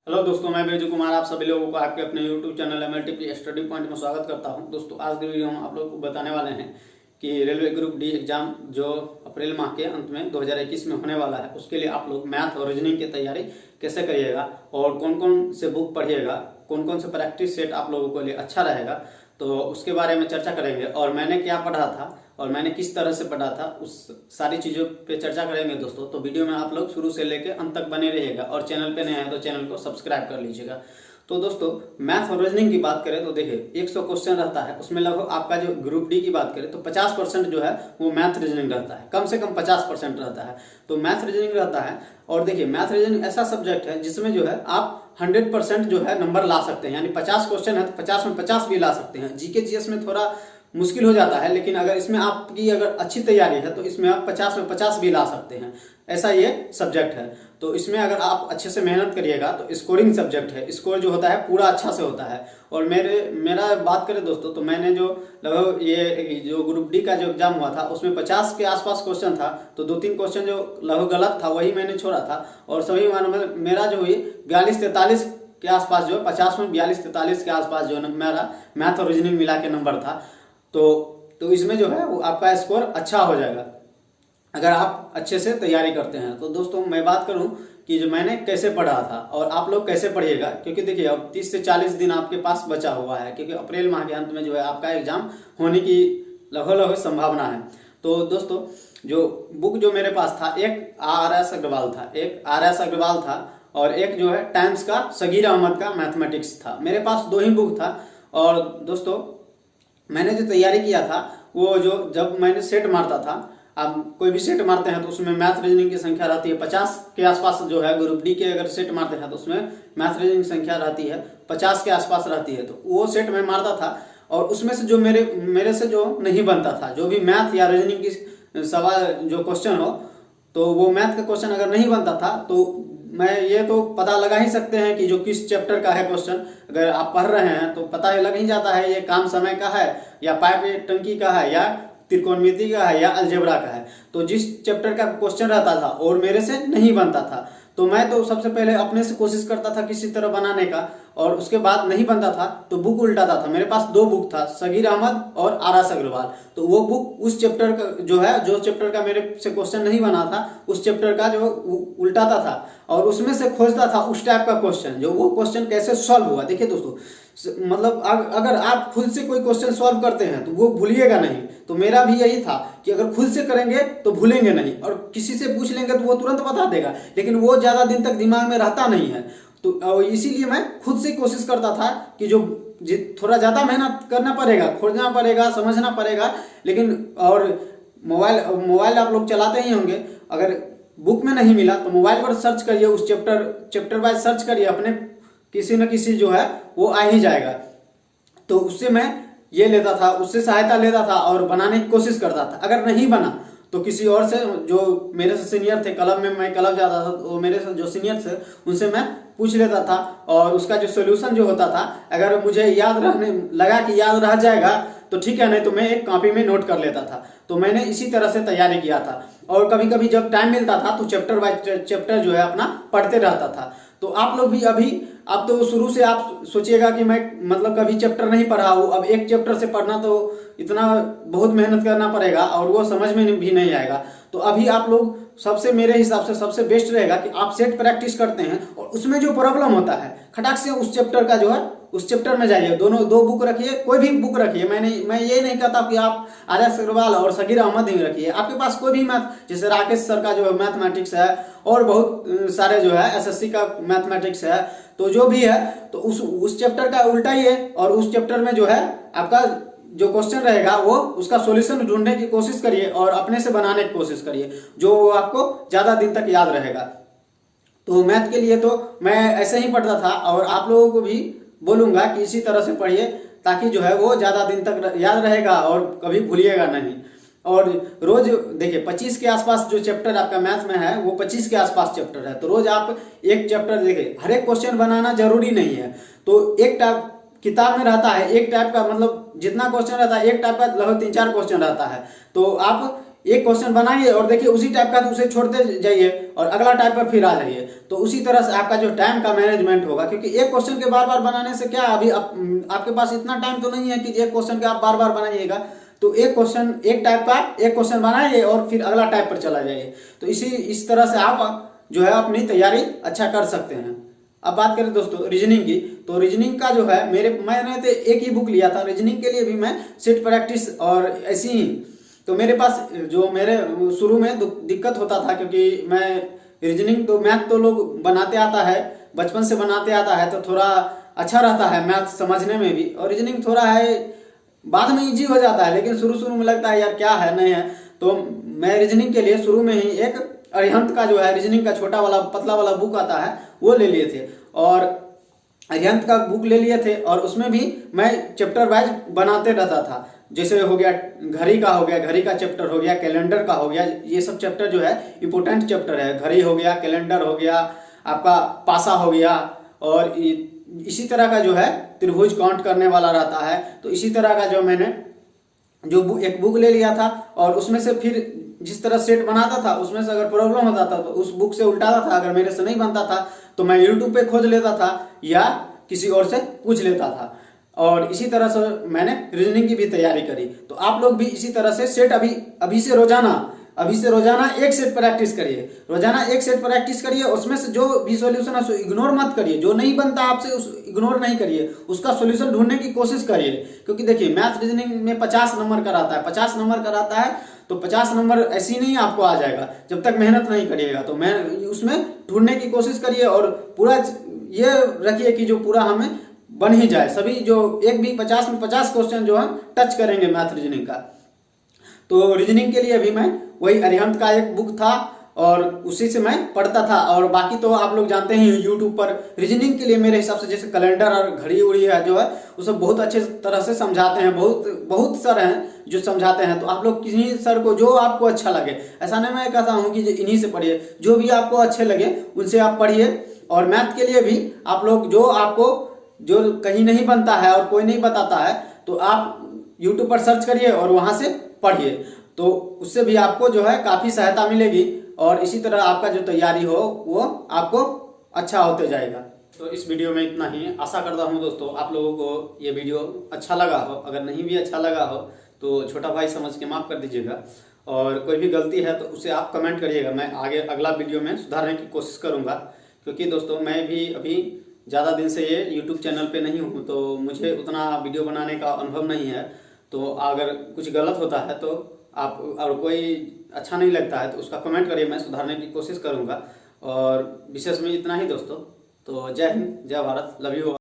Hello दोस्तों, मैं बैजू कुमार आप सभी लोगों को आपके अपने YouTube channel multiple study point में स्वागत करता हूं। दोस्तों, आज की वीडियो में आप लोगों को बताने वाले हैं कि रेलवे ग्रुप डी एग्जाम जो अप्रैल माह के अंत में 2021 में होने वाला है, उसके लिए आप लोग मैथ और रीजनिंग की तैयारी कैसे करिएगा और कौन कौन से बुक पढ़िएगा, कौन कौन से प्रैक्टिस सेट आप लोगों के लिए अच्छा रहेगा, तो उसके बारे में चर्चा करेंगे। और मैंने क्या पढ़ा था और मैंने किस तरह से पढ़ा था, उस सारी चीज़ों पे चर्चा करेंगे दोस्तों। तो वीडियो में आप लोग शुरू से लेकर अंत तक बने रहिएगा और चैनल पे नए हैं तो चैनल को सब्सक्राइब कर लीजिएगा। तो दोस्तों, मैथ और रीजनिंग की बात करें तो देखिए 100 क्वेश्चन रहता है, उसमें लगभग आपका जो ग्रुप डी की बात करें तो 50% जो है वो मैथ रीजनिंग रहता है, कम से कम 50% रहता है। तो मैथ रीजनिंग रहता है। और देखिए, मैथ रीजनिंग ऐसा सब्जेक्ट है जिसमें जो है आप 100% जो है नंबर ला सकते हैं, यानी 50 क्वेश्चन है तो 50 में 50 भी ला सकते हैं। जीके जीएस में थोड़ा मुश्किल हो जाता है, लेकिन अगर इसमें आपकी अगर अच्छी तैयारी है तो इसमें आप 50 में 50 भी ला सकते हैं। ऐसा ये सब्जेक्ट है। तो इसमें अगर आप अच्छे से मेहनत करिएगा तो स्कोरिंग सब्जेक्ट है, स्कोर जो होता है पूरा अच्छा से होता है। और मेरा बात करें दोस्तों, तो मैंने जो लगभग ये जो ग्रुप डी का जो एग्जाम हुआ था उसमें 50 के आसपास क्वेश्चन था, तो 2-3 क्वेश्चन जो लगभग गलत था वही मैंने छोड़ा था। और सभी मेरा जो हुई 42-43 के आसपास, जो 50 में 42-43 के आसपास जो मेरा मैथ और रीजनिंग मिला के नंबर था। तो इसमें जो है वो आपका स्कोर अच्छा हो जाएगा अगर आप अच्छे से तैयारी करते हैं। तो दोस्तों, मैं बात करूं कि जो मैंने कैसे पढ़ा था और आप लोग कैसे पढ़िएगा, क्योंकि देखिए अब 30 से 40 दिन आपके पास बचा हुआ है, क्योंकि अप्रैल माह के अंत में जो है आपका एग्जाम होने की लगभग संभावना है। तो दोस्तों, जो बुक जो मेरे पास था, एक RS अग्रवाल था और एक जो है टाइम्स का सगीर अहमद का मैथमेटिक्स था। मेरे पास 2 ही बुक था। और दोस्तों, मैंने जो तैयारी किया था वो जो जब मैंने सेट मारता था, अब कोई भी सेट मारते हैं तो उसमें मैथ रीजनिंग की संख्या रहती है 50 के आसपास। जो है ग्रुप डी के अगर सेट मारते हैं तो उसमें मैथ रीजनिंग संख्या रहती है 50 के आसपास रहती है। तो वो सेट मैं मारता था और उसमें से जो मेरे से जो नहीं बनता था, जो भी मैथ या रीजनिंग की सवाल जो क्वेश्चन हो, तो वो मैथ का क्वेश्चन अगर नहीं बनता था तो मैं ये तो पता लगा ही सकते हैं कि जो किस चैप्टर का है क्वेश्चन। अगर आप पढ़ रहे हैं तो पता ही लग ही जाता है ये काम समय का है या पाइप टंकी का है या त्रिकोणमिति का है या अलजेब्रा का है। तो जिस चैप्टर का क्वेश्चन रहता था और मेरे से नहीं बनता था, तो मैं तो सबसे पहले अपने से कोशिश करता था किसी तरह बनाने का, और उसके बाद नहीं बनता था तो बुक उल्टाता था। मेरे पास 2 बुक था, सगीर अहमद और RS अग्रवाल। तो वो बुक उस चैप्टर का जो है, जो चैप्टर का मेरे से क्वेश्चन नहीं बना था उस चैप्टर का जो उल्टाता था और उसमें से खोजता था उस टाइप का क्वेश्चन, जो वो क्वेश्चन कैसे सॉल्व हुआ। देखिए दोस्तों, मतलब अगर आप खुद से कोई क्वेश्चन सॉल्व करते हैं तो वो भूलिएगा नहीं। तो मेरा भी यही था कि अगर खुद से करेंगे तो भूलेंगे नहीं, और किसी से पूछ लेंगे तो वो तुरंत बता देगा, लेकिन वो ज्यादा दिन तक दिमाग में रहता नहीं है। तो इसीलिए मैं खुद से कोशिश करता था कि जो थोड़ा ज्यादा मेहनत करना पड़ेगा, खोजना पड़ेगा, समझना पड़ेगा। लेकिन और मोबाइल आप लोग चलाते ही होंगे, अगर बुक में नहीं मिला तो मोबाइल पर सर्च करिए, उस चैप्टर वाइज सर्च करिए, अपने किसी न किसी जो है वो आ ही जाएगा। तो उससे मैं ये लेता था, उससे सहायता लेता था और बनाने की कोशिश करता था। अगर नहीं बना तो किसी और से, जो मेरे से सीनियर थे, क्लब में मैं क्लब जाता था, तो मेरे से जो सीनियर थे उनसे मैं पूछ लेता था और उसका जो सोल्यूशन जो होता था, अगर मुझे याद रहने लगा कि याद रह जाएगा तो ठीक है, नहीं तो मैं एक कॉपी में नोट कर लेता था। तो मैंने इसी तरह से तैयारी किया था। और कभी कभी जब टाइम मिलता था तो चैप्टर बाय चैप्टर जो है अपना पढ़ते रहता था। तो आप लोग भी अभी, अब तो शुरू से आप सोचिएगा कि मैं मतलब कभी चैप्टर नहीं पढ़ा हूँ, अब एक चैप्टर से पढ़ना तो इतना बहुत मेहनत करना पड़ेगा और वो समझ में भी नहीं आएगा। तो अभी आप लोग सबसे, मेरे हिसाब से सबसे बेस्ट रहेगा कि आप सेट प्रैक्टिस करते हैं और उसमें जो प्रॉब्लम होता है खटाक से उस चैप्टर का जो है उस चैप्टर में जाइए। 2 बुक रखिए, कोई भी बुक रखिए। मैं ये नहीं कहता कि आप RS अग्रवाल और सगीर अहमद ही रखिए। आपके पास कोई भी मैथ, जैसे राकेश सर का जो मैथमेटिक्स है और बहुत सारे जो है SSC का मैथमेटिक्स है, तो जो भी है तो उस चैप्टर का उल्टाइए और उस चैप्टर में जो है आपका जो क्वेश्चन रहेगा वो उसका सॉल्यूशन ढूंढने की कोशिश करिए और अपने से बनाने की कोशिश करिए, जो आपको ज्यादा दिन तक याद रहेगा। तो मैथ के लिए तो मैं ऐसे ही पढ़ता था और आप लोगों को भी बोलूंगा कि इसी तरह से पढ़िए, ताकि जो है वो ज्यादा दिन तक याद रहेगा और कभी भूलिएगा नहीं। और रोज देखिए 25 के आसपास जो चैप्टर आपका मैथ में है वो 25 के आसपास चैप्टर है। तो रोज आप एक चैप्टर देखिए, हर एक क्वेश्चन बनाना जरूरी नहीं है। तो एक टाइप किताब में रहता है, एक टाइप का मतलब जितना क्वेश्चन रहता है एक टाइप का लगभग 3-4 क्वेश्चन रहता है। तो आप एक क्वेश्चन बनाइए और देखिए उसी टाइप का तो उसे छोड़ते जाइए और अगला टाइप पर फिर आ जाइए। तो उसी तरह से आपका जो टाइम का मैनेजमेंट होगा, क्योंकि एक क्वेश्चन के बार बार बनाने से क्या, अभी आपके पास इतना टाइम तो नहीं है कि एक क्वेश्चन के आप बार बार बनाइएगा। तो एक क्वेश्चन, एक टाइप का एक क्वेश्चन बनाइए और फिर अगला टाइप पर चला जाइए। तो इस तरह से आप जो है अपनी तैयारी अच्छा कर सकते हैं। अब बात करें दोस्तों रीजनिंग की, तो रीजनिंग का जो है मैंने तो एक ही बुक लिया था रीजनिंग के लिए भी, मैं सेट प्रैक्टिस और ऐसी ही। तो मेरे पास जो मेरे शुरू में दिक्कत होता था, क्योंकि मैं रीजनिंग तो मैथ तो लोग बनाते आता है, बचपन से बनाते आता है, तो थोड़ा अच्छा रहता है मैथ समझने में भी, और रीजनिंग थोड़ा है बाद में इजी हो जाता है, लेकिन शुरू शुरू में लगता है यार क्या है नहीं है। तो मैं रीजनिंग के लिए शुरू में ही एक अरिहंत का जो है रीजनिंग का छोटा वाला पतला वाला बुक आता है वो ले लिए थे, और अरिहंत का बुक ले लिए थे, और उसमें भी मैं चैप्टर वाइज बनाते रहता था। जैसे हो गया घड़ी का, हो गया घड़ी का चैप्टर, हो गया कैलेंडर का, हो गया, ये सब चैप्टर जो है इंपोर्टेंट चैप्टर है। घड़ी हो गया, कैलेंडर हो गया, आपका पासा हो गया, और इसी तरह का जो है त्रिभुज काउंट करने वाला रहता है। तो इसी तरह का जो मैंने जो एक बुक ले लिया था, और उसमें से फिर जिस तरह सेट बनाता था उसमें से अगर प्रॉब्लम होता था तो उस बुक से उल्टाता था, अगर मेरे से नहीं बनता था तो मैं यूट्यूब पे खोज लेता था या किसी और से पूछ लेता था, और इसी तरह से मैंने रीजनिंग की भी तैयारी करी। तो आप लोग भी इसी तरह से सेट अभी से रोजाना एक सेट प्रैक्टिस करिए, रोजाना एक सेट प्रैक्टिस करिए। उसमें से जो भी सॉल्यूशन है उसको इग्नोर मत करिए, जो नहीं बनता आपसे उस इग्नोर नहीं करिए, उसका सॉल्यूशन ढूंढने की कोशिश करिए। क्योंकि देखिए मैथ रीजनिंग में 50 नंबर का रहता है, 50 नंबर का रहता है, तो 50 नंबर ऐसी नहीं आपको आ जाएगा जब तक मेहनत नहीं करिएगा। तो मैं उसमें ढूंढने की कोशिश करिए, और पूरा ये रखिए कि जो पूरा हमें बन ही जाए, सभी जो एक भी 50 में 50 क्वेश्चन जो हम टच करेंगे मैथ रीजनिंग का। तो रीजनिंग के लिए भी मैं वही अरिहंत का एक बुक था और उसी से मैं पढ़ता था, और बाकी तो आप लोग जानते हैं यूट्यूब पर रीजनिंग के लिए मेरे हिसाब से जैसे कैलेंडर और घड़ी उड़ी है जो है वो सब बहुत अच्छे तरह से समझाते हैं, बहुत सर हैं जो समझाते हैं। तो आप लोग किसी सर को जो आपको अच्छा लगे, ऐसा नहीं मैं कहता हूँ कि इन्हीं से पढ़िए, जो भी आपको अच्छे लगे उनसे आप पढ़िए। और मैथ के लिए भी आप लोग जो कहीं नहीं बनता है और कोई नहीं बताता है तो आप यूट्यूब पर सर्च करिए और वहां से पढ़िए, तो उससे भी आपको जो है काफी सहायता मिलेगी, और इसी तरह आपका जो तैयारी हो वो आपको अच्छा होते जाएगा। तो इस वीडियो में इतना ही। आशा करता हूँ दोस्तों आप लोगों को ये वीडियो अच्छा लगा हो, अगर नहीं भी अच्छा लगा हो तो छोटा भाई समझ के माफ कर दीजिएगा, और कोई भी गलती है तो उसे आप कमेंट करिएगा, मैं आगे अगला वीडियो में सुधारने की कोशिश करूँगा। क्योंकि दोस्तों मैं भी अभी ज़्यादा दिन से ये यूट्यूब चैनल पे नहीं हूँ, तो मुझे उतना वीडियो बनाने का अनुभव नहीं है। तो अगर कुछ गलत होता है तो आप, और कोई अच्छा नहीं लगता है तो उसका कमेंट करिए, मैं सुधारने की कोशिश करूँगा। और विशेष में इतना ही दोस्तों, तो जय हिंद, जय भारत, लव यू।